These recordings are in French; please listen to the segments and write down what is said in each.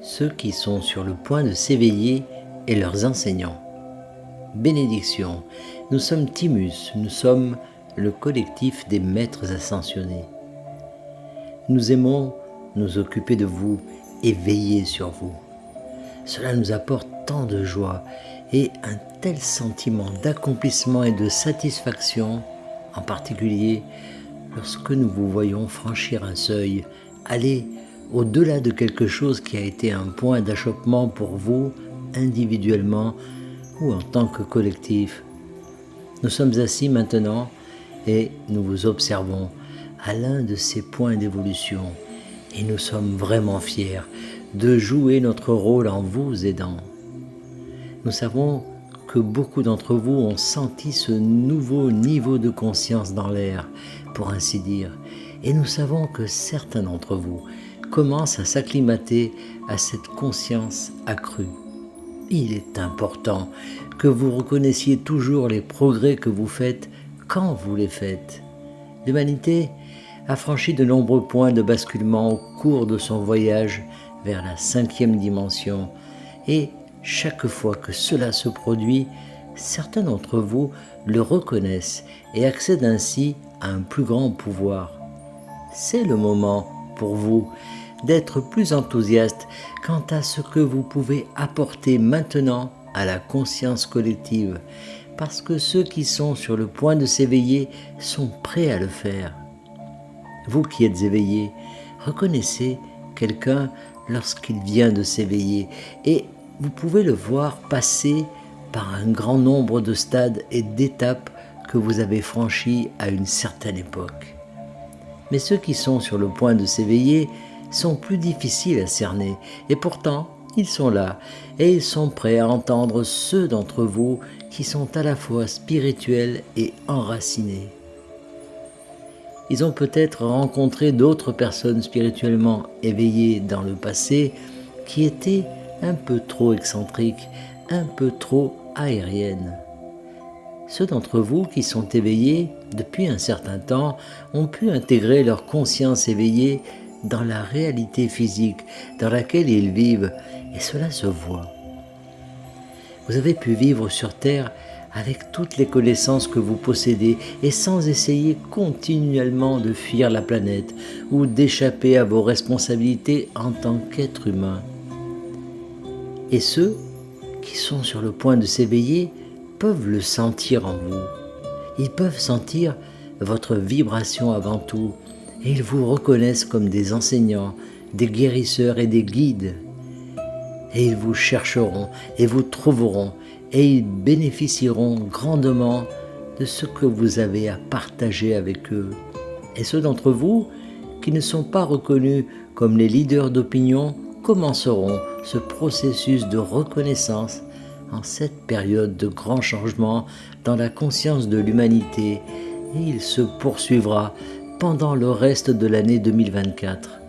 ceux qui sont sur le point de s'éveiller et leurs enseignants. Bénédiction, nous sommes Timus, nous sommes le collectif des maîtres ascensionnés. Nous aimons nous occuper de vous et veiller sur vous. Cela nous apporte tant de joie et un tel sentiment d'accomplissement et de satisfaction, en particulier lorsque nous vous voyons franchir un seuil, aller au-delà de quelque chose qui a été un point d'achoppement pour vous, individuellement ou en tant que collectif. Nous sommes assis maintenant et nous vous observons à l'un de ces points d'évolution et nous sommes vraiment fiers de jouer notre rôle en vous aidant. Nous savons que beaucoup d'entre vous ont senti ce nouveau niveau de conscience dans l'air, pour ainsi dire, et nous savons que certains d'entre vous commencent à s'acclimater à cette conscience accrue. Il est important que vous reconnaissiez toujours les progrès que vous faites quand vous les faites. L'humanité a franchi de nombreux points de basculement au cours de son voyage vers la 5e dimension et chaque fois que cela se produit, certains d'entre vous le reconnaissent et accèdent ainsi à un plus grand pouvoir. C'est le moment pour vous d'être plus enthousiaste quant à ce que vous pouvez apporter maintenant à la conscience collective, parce que ceux qui sont sur le point de s'éveiller sont prêts à le faire. Vous qui êtes éveillés, reconnaissez quelqu'un lorsqu'il vient de s'éveiller et vous pouvez le voir passer par un grand nombre de stades et d'étapes que vous avez franchis à une certaine époque. Mais ceux qui sont sur le point de s'éveiller sont plus difficiles à cerner et pourtant ils sont là et ils sont prêts à entendre ceux d'entre vous qui sont à la fois spirituels et enracinés. Ils ont peut-être rencontré d'autres personnes spirituellement éveillées dans le passé qui étaient un peu trop excentriques, un peu trop aériennes. Ceux d'entre vous qui sont éveillés depuis un certain temps ont pu intégrer leur conscience éveillée dans la réalité physique dans laquelle ils vivent, et cela se voit. Vous avez pu vivre sur Terre avec toutes les connaissances que vous possédez et sans essayer continuellement de fuir la planète ou d'échapper à vos responsabilités en tant qu'être humain. Et ceux qui sont sur le point de s'éveiller peuvent le sentir en vous. Ils peuvent sentir votre vibration avant tout et ils vous reconnaissent comme des enseignants, des guérisseurs et des guides. Et ils vous chercheront et vous trouveront et ils bénéficieront grandement de ce que vous avez à partager avec eux. Et ceux d'entre vous qui ne sont pas reconnus comme les leaders d'opinion commenceront ce processus de reconnaissance en cette période de grands changements dans la conscience de l'humanité et il se poursuivra pendant le reste de l'année 2024.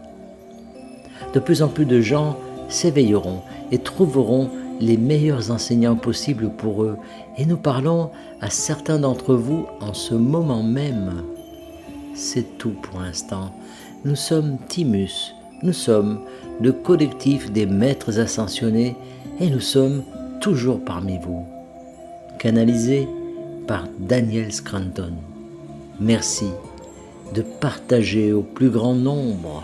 De plus en plus de gens s'éveilleront et trouveront les meilleurs enseignants possibles pour eux et nous parlons à certains d'entre vous en ce moment même. C'est tout pour l'instant. Nous sommes Timus, nous sommes le collectif des maîtres ascensionnés et nous sommes toujours parmi vous. Canalisé par Daniel Scranton. Merci de partager au plus grand nombre.